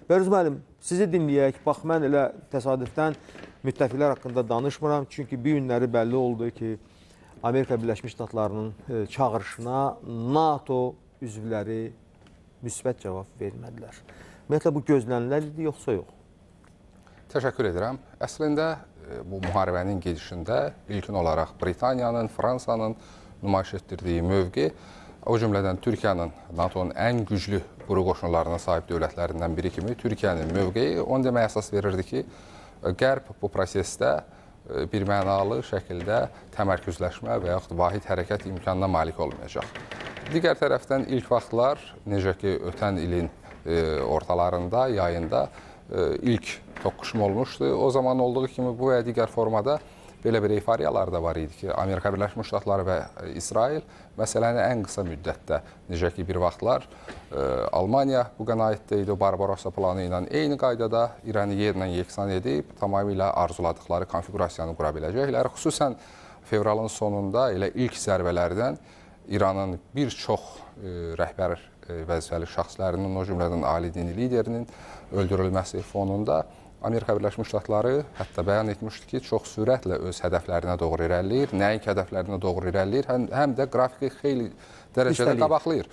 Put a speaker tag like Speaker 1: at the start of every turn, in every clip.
Speaker 1: Bəruz müəllim, sizi dinləyək. Bax, mən elə təsadüfdən müttəfiqlər haqqında danışmıram. Çünki bir günləri bəlli oldu ki, Amerika Birləşmiş Ştatlarının çağırışına NATO üzvləri müsbət cavab vermədilər. Ümumiyyətlə, bu gözlənilər idi, yoxsa yox?
Speaker 2: Təşəkkür edirəm. Əslində, bu müharibənin gedişində ilkin olaraq Britaniyanın, Fransanın nümayiş etdirdiyi mövqe, o cümlədən Türkiyənin NATO'nun ən güclü quru qoşunlarına sahib dövlətlərindən biri kimi Türkiyənin mövqeyi onu deməyə əsas verirdi ki, Qərb bu prosesdə bir mənalı şəkildə təmərküzləşmə və yaxud vahid hərəkət imkanına malik olmayacaq. Digər tərəfdən ilk vaxtlar, necə ki, ötən ilin ortalarında, yayında ilk toqquşma olmuşdu. O zaman olduğu kimi bu və digər formada belə bir euforiyalar da var idi ki, Amerika Birləşmiş Ştatları və İsrail məsələni ən qısa müddətdə, necə ki, bir vaxtlar Almaniya bu qənaətdə idi, Barbarossa planı ilə eyni qaydada İranı yerlə yeksan edib, tamamilə arzuladıqları konfigurasiyanı qura biləcəklər. Xüsusən fevralın sonunda elə ilk zərbələrdən İranın bir çox rəhbər vəzifəli şəxslərinin, o cümlədən ali dini liderinin öldürülməsi fonunda Amerika Birləşmiş Ştatları hətta bəyan etmişdi ki, çox sürətlə öz hədəflərinə doğru irəliləyir, nəinki hədəflərinə doğru irəliləyir, həm də qrafiki xeyli dərəcədə qabaqlayır.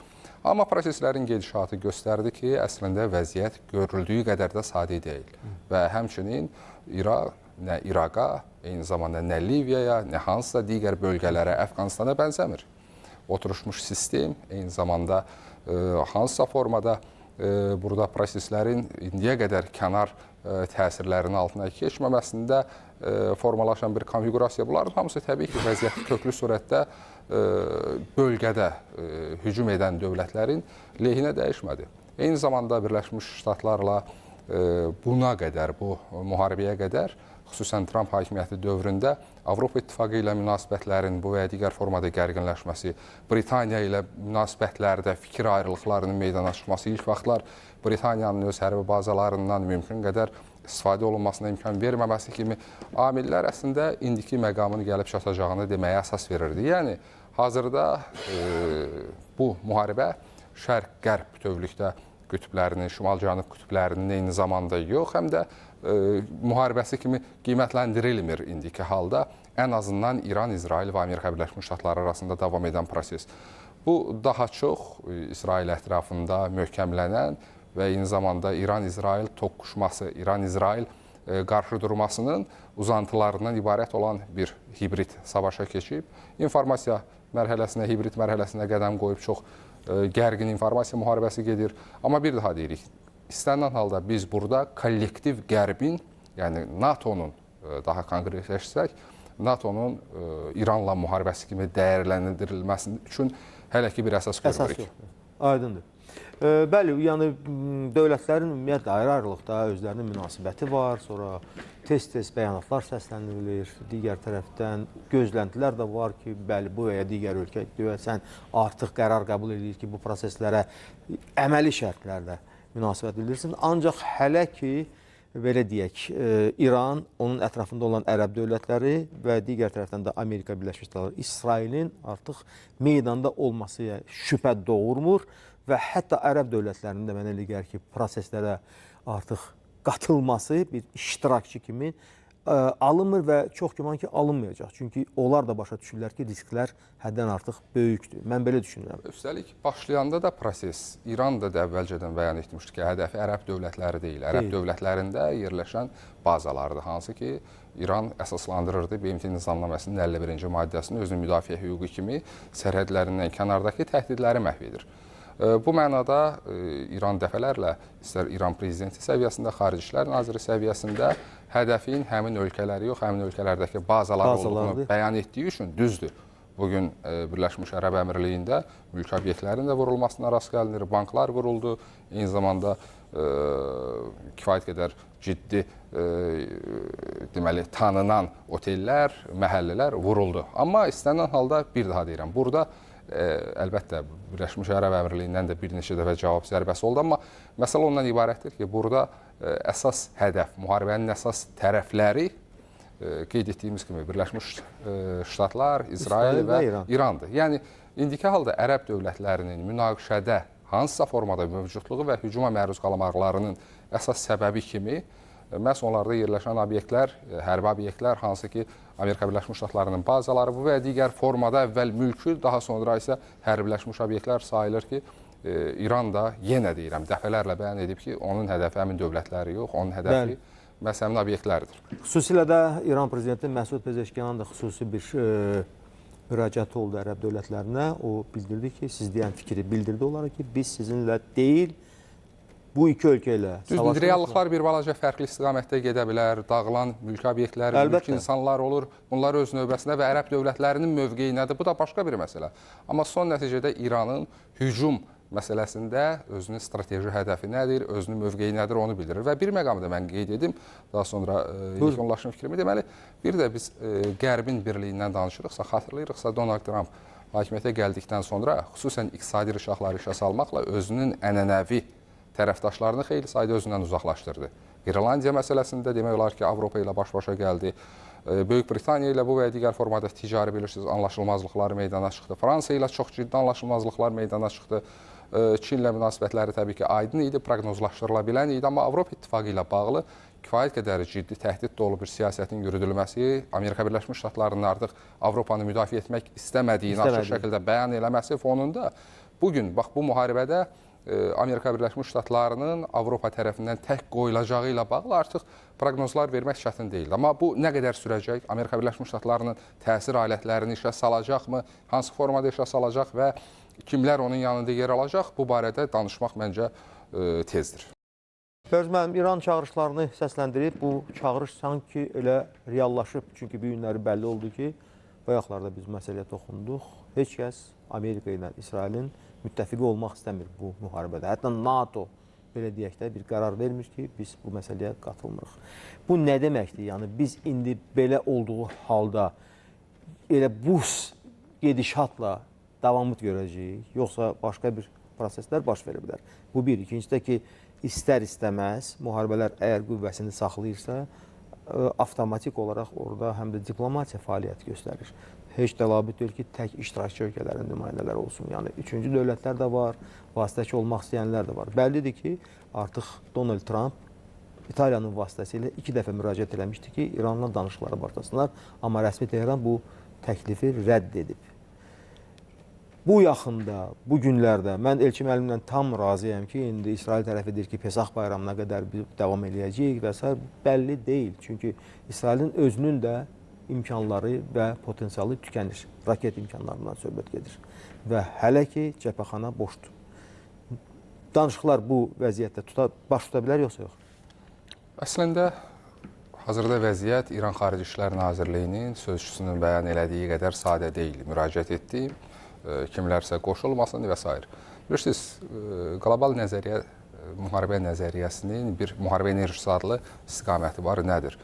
Speaker 2: Amma proseslərin gedişatı göstərdi ki, əslində vəziyyət görüldüyü qədər də sadə deyil. Və həmçinin İraq, nə İraqa, eyni zamanda nə Liviyaya, nə hansısa digər bölgələrə, Əfqanistana bənzəmir. Oturuşmuş sistem, eyni zamanda hansısa formada burada proseslərin indiyə qədər kənar təsirlərinin altına keçməməsində formalaşan bir konfigurasiya. Bunların hamısı təbii ki, vəziyyəti köklü surətdə bölgədə hücum edən dövlətlərin lehinə dəyişmədi. Eyni zamanda Birləşmiş Ştatlarla buna qədər, bu müharibəyə qədər, xüsusən Tramp hakimiyyəti dövründə Avropa İttifaqı ilə münasibətlərin bu və ya digər formada gərginləşməsi, Britaniya ilə münasibətlərdə fikir ayrılıqlarının meydana çıxması, ilk vaxtlar Britaniyanın öz hərbi bazalarından mümkün qədər istifadə olunmasına imkan verməməsi kimi amillər əslində indiki məqamını gəlib çatacağını deməyə əsas verirdi. Yəni, hazırda bu müharibə şərq-qərb bütövlükdə qütblərinin, şimal-cənub qütblərinin eyni zamanda yox, həm də müharibəsi kimi qiymətləndirilmir indiki halda. Ən azından İran, İsrail və Amerika Birləşmiş Ştatları arasında davam edən proses. Bu, daha çox İsrail ətrafında möhkəmlənən və eyni zamanda İran-İsrail toqquşması, İran-İsrail qarşıdurmasının uzantılarından ibarət olan bir hibrid savaşa keçib. İnformasiya mərhələsinə, hibrid mərhələsinə qədəm qoyub çox gərgin informasiya müharibəsi gedir. Amma bir daha deyirik, İstənilən halda biz burada kollektiv qərbin, yəni NATO'nun, daha konkretləşsək, NATO'nun İranla müharibəsi kimi dəyərləndirilməsi üçün hələ ki bir əsas görürük.
Speaker 1: Aydındır. Bəli, yəni dövlətlərin ümumiyyətlə ayrı-ayrılıqda özlərinin münasibəti var, sonra tez-tez bəyanatlar səsləndirilir, digər tərəfdən gözləntilər də var ki, bəli, bu və ya digər ölkə deyəsən artıq qərar qəbul edir ki, bu proseslərə əməli şərtlərlə münasibət bildirsin. Ancaq hələ ki, belə deyək, İran, onun ətrafında olan ərəb dövlətləri və digər tərəfdən də Amerika Birləşmiş Ştatları, İsrailin artıq meydanda olması şübhə doğurmur və hətta ərəb dövlətlərinin də mənə elə gəlir ki, proseslərə artıq qatılması bir iştirakçı kimi alınmır və çox güman ki, alınmayacaq. Çünki onlar da başa düşürlər ki, risklər həddən artıq böyükdür. Mən belə düşünürəm.
Speaker 2: Üstəlik, başlayanda da proses, İran da əvvəlcədən bəyan etmişdi ki, hədəfi ərəb dövlətləri deyil. Ərəb dövlətlərində yerləşən bazalardır. Hansı ki, İran əsaslandırırdı BMT Nizamnaməsinin 51-ci maddəsini özünün müdafiə hüququ kimi sərhədlərindən kənardakı təhdidləri məhv edir. Bu mənada İran dəfələrlə, istər İran prezidenti səviyyəsində, Xarici İşlər Naziri səviyyəsində hədəfin həmin ölkələri yox, həmin ölkələrdəki bazalar olduğunu bəyan etdiyi üçün düzdür. Bugün Birləşmiş Ərəb Əmirliyində mülk obyektlərinin də vurulmasına rast gəlinir, banklar vuruldu, eyni zamanda kifayət qədər ciddi deməli, tanınan otellər, məhəllələr vuruldu. Amma istənilən halda bir daha deyirəm, burada əlbəttə Birləşmiş Ərəb Əmirliyindən də bir neçə dəfə cavab zərbəsi oldu, amma məsələ ondan ibarətdir ki, burada əsas hədəf, müharibənin əsas tərəfləri qeyd etdiyimiz kimi Birləşmiş Ştatlar, İsrail və İrandır. Yəni, indiki halda ərəb dövlətlərinin münaqişədə hansısa formada mövcudluğu və hücuma məruz qalmaqlarının əsas səbəbi kimi məhz onlarda yerləşən obyektlər, hərbi obyektlər, hansı ki, Amerika Birləşmiş Ştatlarının bazaları bu və digər formada əvvəl mülkü, daha sonra isə hərbiləşmiş obyektlər sayılır ki, İran da yenə deyirəm, dəfələrlə bəyan edib ki, onun hədəfi həmin dövlətləri yox, onun hədəfi məhz həmin obyektlərdir.
Speaker 1: Xüsusilə də İran prezidenti Məsud Pezeşkiyanın da xüsusi bir müraciəti oldu ərəb dövlətlərinə. O bildirdi ki, siz deyən fikri bildirdi onlara ki, biz sizinlə deyil, bu iki ölkə ilə
Speaker 2: Düzdür, reallıqlar bir balaca fərqli istiqamətdə gedə bilər, dağılan mülki obyektlər, mülki insanlar olur, bunlar öz növbəsində və ərəb dövlətlərinin mövqeyi nədir? Bu da başqa bir məsələ. Amma son nəticədə İranın hücum məsələsində özünün strateji hədəfi nədir, özünün mövqeyi nədir onu bildirir. Və bir məqamı da mən qeyd edim, daha sonra yekunlaşım fikrimi. Deməli, bir də biz Qərbin birliyindən danışırıqsa, xatırlayırıqsa, Donald Trump hakimiyyətə gəldikdən sonra xüsusən iqtisadi rişahları işə salmaqla özünün ənənəvi tərəfdaşlarını xeyli sayda özündən uzaqlaşdırdı. İrlandiya məsələsində demək olar ki, Avropa ilə baş-başa gəldi. Böyük Britaniya ilə bu və digər formada ticari bilirsiniz, anlaşılmazlıqları meydana çıxdı. Fransa ilə çox ciddi anlaşılmazlıqlar meydana çıxdı. Çinlə münasibətləri təbii ki, aydın idi, proqnozlaşdırıla bilən idi, amma Avropa İttifaqı ilə bağlı kifayət qədər ciddi təhdid dolu bir siyasətin yürüdülməsi, Amerika Birləşmiş Ştatlarının artıq Avropanı müdafiə etmək istəmədiyini açıq şəkildə bəyan eləməsi fonunda bugün, bax bu müharibədə Amerika Birləşmiş Ştatlarının Avropa tərəfindən tək qoyulacağı ilə bağlı artıq proqnozlar vermək çətin deyil. Amma bu nə qədər sürəcək? Amerika Birləşmiş Ştatlarının təsir alətlərini işə salacaqmı? Hansı formada işə salacaq və kimlər onun yanında yer alacaq? Bu barədə danışmaq məncə tezdir.
Speaker 1: Fərz müəllim, İran çağırışlarını səsləndirib, bu çağırış sanki elə reallaşıb. Çünki bu günləri bəlli oldu ki, bayaqlarda biz məsələyə toxunduq. Heç kəs Amerika ilə İsrailin müttəfiqi olmaq istəmir bu müharibədə. Hətta NATO, belə deyək də, bir qərar vermiş ki, biz bu məsələyə qatılmırıq. Bu nə deməkdir? Yəni, biz indi belə olduğu halda elə bu gedişatla davamı görəcəyik, yoxsa başqa bir proseslər baş verə bilər. Bu bir. İkincisi də ki, istər-istəməz müharibələr əgər qüvvəsini saxlayırsa, avtomatik olaraq orada həm də diplomatiya fəaliyyət göstərir. Heç də labüd deyil ki, tək iştirakçı ölkələrin nümayəndələri olsun. Yəni, üçüncü dövlətlər də var, vasitəçi olmaq istəyənlər də var. Bəllidir ki, artıq Donald Trump İtaliyanın vasitəsilə 2 dəfə müraciət eləmişdi ki, İranla danışıqlara başlasınlar. Amma rəsmi Tehran bu təklifi rədd edib. Bu yaxında, bu günlərdə mən Elçi müəllimlə tam razıyam ki, indi İsrail tərəfi deyir ki, Pesach bayramına qədər davam eləyəcəyik və s. Bəlli deyil. Çünki İsrailin özünün də imkanları və potensialı tükənir. Raket imkanlarından söhbət gedir. Və hələ ki, cəbhəxana boşdur. Danışıqlar bu vəziyyətdə baş tuta bilər, yoxsa yox?
Speaker 2: Əslində, hazırda vəziyyət İran Xarici İşlər Nazirliyinin sözçüsünün bəyan elədiyi qədər sadə deyil. Müraciət etdiyim, kimlərsə qoşulmasın və s. Bilirsiniz, qlobal nəzəriyyə, müharibə nəzəriyyəsinin bir müharibə enerjisi adlı istiqaməti var. Nədir?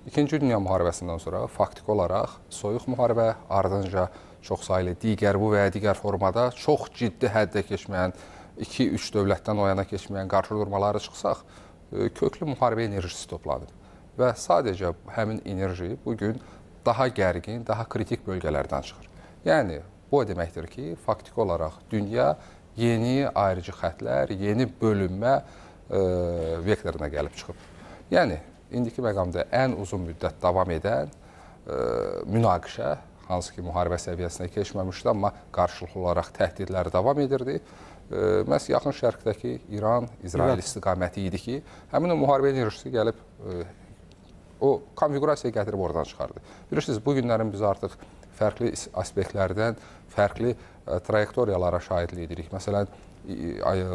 Speaker 2: İkinci Dünya müharibəsindən sonra faktiki olaraq soyuq müharibə, ardınca çoxsaylı digər bu və ya digər formada çox ciddi həddə keçməyən, 2-3 dövlətdən o yana keçməyən qarşı durmaları çıxsaq, köklü müharibə enerjisi toplanır. Və sadəcə həmin enerji bugün daha gərgin, daha kritik bölgələrdən çıxır. Yəni, bu o deməkdir ki, faktiki olaraq dünya yeni ayrıcı xətlər, yeni bölünmə vektoruna gəlib çıxıb. Yəni, indiki məqamda ən uzun müddət davam edən münaqişə, hansı ki, müharibə səviyyəsinə keçməmişdi, amma qarşılıqlı olaraq təhdidlər davam edirdi. Məhz yaxın şərqdəki İran-İsrail istiqaməti idi ki, həmin o müharibə enerjisi gəlib o konfigurasiyaya gətirib oradan çıxardı. Bilirsiniz, bu günlərin biz artıq fərqli aspektlərdən, fərqli trayektoriyalara şahidlik edirik. Məsələn,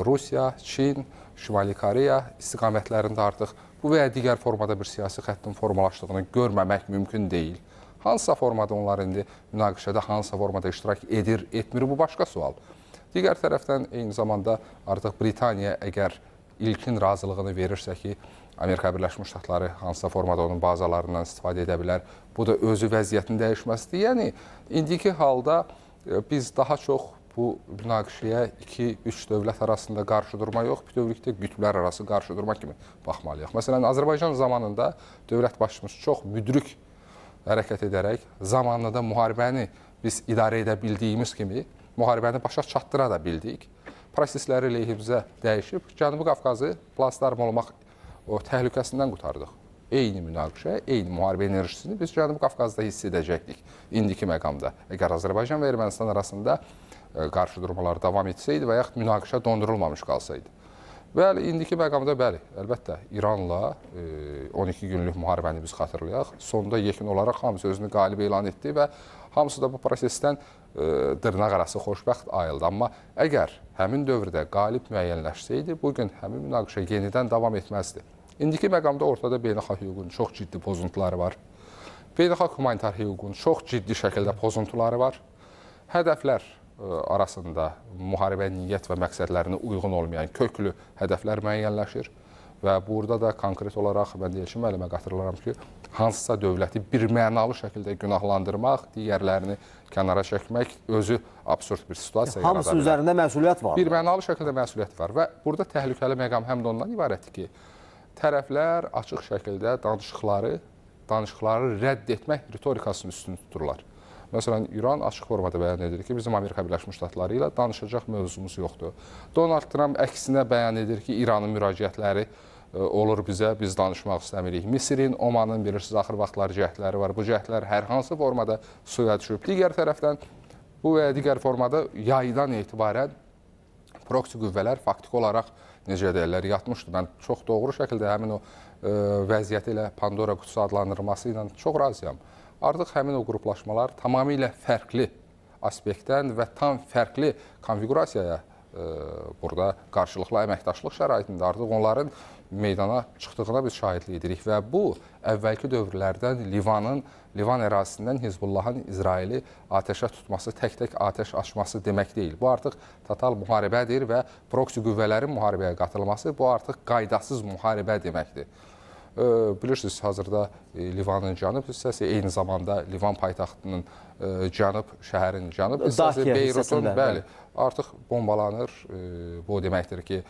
Speaker 2: Rusiya, Çin, Şimali Koreya istiqamətlərində artıq bu və ya digər formada bir siyasi xəttin formalaşdığını görməmək mümkün deyil. Hansısa formada onlar indi münaqişədə hansısa formada iştirak edir, etmir, bu başqa sual. Digər tərəfdən eyni zamanda artıq Britaniya əgər ilkin razılığını verirsə ki, Amerika Birləşmiş Ştatları hansısa formada onun bazalarından istifadə edə bilər, bu da özü vəziyyətin dəyişməsidir. Yəni, indiki halda biz daha çox bu münaqişəyə 2-3 dövlət arasında qarşıdurma yox, bütövlükdə qütblər arası qarşıdurma kimi baxmalıyıq. Məsələn, Azərbaycan zamanında dövlət başçımız çox müdrik hərəkət edərək zamanında müharibəni biz idarə edə bildiyimiz kimi müharibəni başa çatdıra da bildik. Prosesləri lehimizə dəyişib Cənubi Qafqazı platform olmaq o təhlükəsindən qurtardıq. Eyni münaqişə, eyni müharibə enerjisini biz Cənubi Qafqazda hiss edəcəkdik indiki məqamda. Əgər Azərbaycan və Ermənistan arasında qarşıdurmalar davam etsəydi və yaxud münaqişə dondurulmamış qalsaydı. Bəli, indiki məqamda bəli, əlbəttə İranla 12 günlük müharibəni biz xatırlayaq. Sonda yekun olaraq hamısı özünü qalib elan etdi və hamısı da bu prosesdən dırnaq arası xoşbəxt ayıldı. Amma əgər həmin dövrdə qalib müəyyənləşsəydi, bugün həmin münaqişə yenidən davam etməzdi. İndiki məqamda ortada beynəlxalq hüququn çox ciddi pozuntuları var. Beynəlxalq humanitar hüququn çox ciddi şəkildə pozuntuları var. Hədəflər arasında müharibə niyyət və məqsədlərinə uyğun olmayan köklü hədəflər müəyyənləşir və burada da konkret olaraq mən Elçin müəllimə qatırılaram ki, hansısa dövləti birmənalı şəkildə günahlandırmaq, digərlərini kənara çəkmək özü absurd bir situasiya yarada bilər.
Speaker 1: Hamısı üzərində məsuliyyət var.
Speaker 2: Birmənalı şəkildə məsuliyyət var və burada təhlükəli məqam həm də ondan ibarətdir ki, tərəflər açıq şəkildə danışıqları rədd etmək ritorikasını üstün tuturlar. Məsələn, İran açıq formada bəyan edir ki, bizim Amerika Birləşmiş Ştatları ilə danışacaq mövzumuz yoxdur. Donald Trump əksinə bəyan edir ki, İranın müraciətləri olur bizə, biz danışmaq istəmirik. Misirin, Omanın, bilirsiniz, axır vaxtlar cəhdləri var. Bu cəhdlər hər hansı formada suya düşüb. Digər tərəfdən, bu və digər formada yaydan etibarən proksi qüvvələr faktiki olaraq, necə deyirlər, yatmışdı. Mən çox doğru şəkildə həmin o vəziyyəti ilə Pandora qutusu adlandırılması ilə çox razıyam. Artıq həmin o qruplaşmalar tamamilə fərqli aspektdən və tam fərqli konfigurasiyaya burada qarşılıqlı əməkdaşlıq şəraitində artıq onların meydana çıxdığına biz şahidlik edirik və bu əvvəlki dövrlərdən Livan ərazisindən Hizbullahın İsraili atəşə tutması, tək-tək atəş açması demək deyil. Bu artıq total müharibədir və proksi qüvvələrin müharibəyə qatılması bu artıq qaydasız müharibə deməkdir. Bilirsiniz, hazırda Livanın cənub hissəsi, eyni zamanda Livan paytaxtının cənub, şəhərin cənub hissəsi, Beyrutun, bəli, artıq bombalanır. Bu deməkdir ki,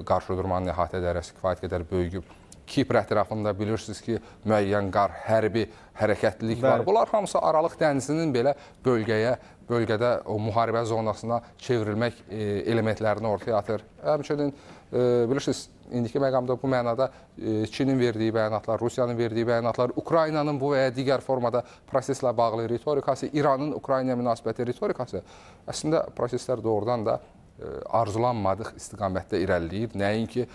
Speaker 2: qarşıdurmanın əhatə dairəsi kifayət qədər böyüyüb. Kipr ətrafında bilirsiniz ki, müəyyən hərbi hərəkətlilik var. Bunlar hamısı Aralıq dənizinin belə bölgədə o müharibə zonasına çevrilmək elementlərini ortaya atır. Həmçinin, bilirsiniz, indiki məqamda bu mənada Çinin verdiyi bəyanatlar, Rusiyanın verdiyi bəyanatlar, Ukraynanın bu və ya digər formada proseslə bağlı ritorikası, İranın Ukraynaya münasibəti ritorikası əslində proseslər doğrudan da arzulanmadıq istiqamətdə irəliləyir. Nəinki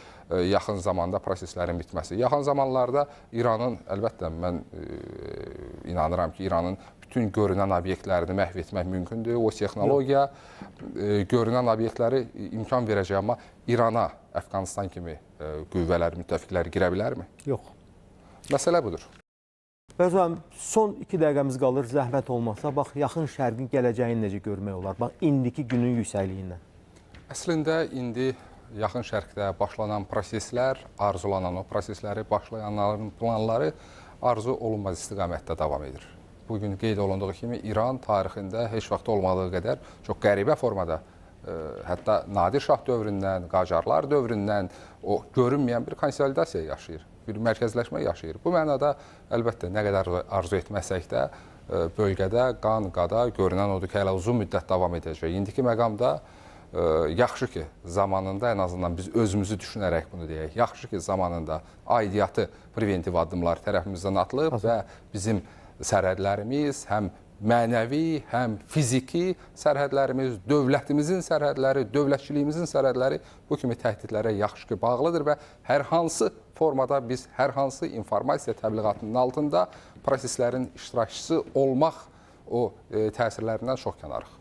Speaker 2: yaxın zamanda proseslərin bitməsi. Yaxın zamanlarda İranın, əlbəttə mən inanıram ki, İranın bütün görünən obyektlərini məhv etmək mümkündür. O texnologiya görünən obyektləri imkan verəcək, amma İrana Əfqanistan kimi qüvvələr, müttəfiqlər girə bilərmi?
Speaker 1: Yox.
Speaker 2: Məsələ budur.
Speaker 1: Bəzən son 2 dəqiqəmiz qalır, zəhmət olmasa. Bax, yaxın şərqin gələcəyini necə görmək olar? Bax, indiki günün yüksəkliyindən.
Speaker 2: Əslində, indi yaxın şərqdə başlanan proseslər, arzulanan o prosesləri başlayanların planları arzu olunmaz istiqamətdə davam edir. Bugün qeyd olunduğu kimi İran tarixində heç vaxt olmadığı qədər çox qəribə formada, hətta Nadir Şah dövründən, Qacarlar dövründən o görünməyən bir konsolidasiya yaşayır, bir mərkəzləşmə yaşayır. Bu mənada əlbəttə nə qədər arzu etməsək də bölgədə qan, qada görünən odur ki, hələ uzun müddət davam edəcək. İndiki məqamda yaxşı ki, zamanında ən azından biz özümüzü düşünərək bunu deyək. Yaxşı ki, zamanında aidiyyatı preventiv addımlar tərəfimizdən atılıb və bizim sərhədlərimiz həm mənəvi, həm fiziki sərhədlərimiz, dövlətimizin sərhədləri, dövlətçiliyimizin sərhədləri bu kimi təhdidlərə yaxşı ki, bağlıdır və hər hansı formada biz hər hansı informasiya təbliğatının altında proseslərin iştirakçısı olmaq o təsirlərindən çox kənarıq.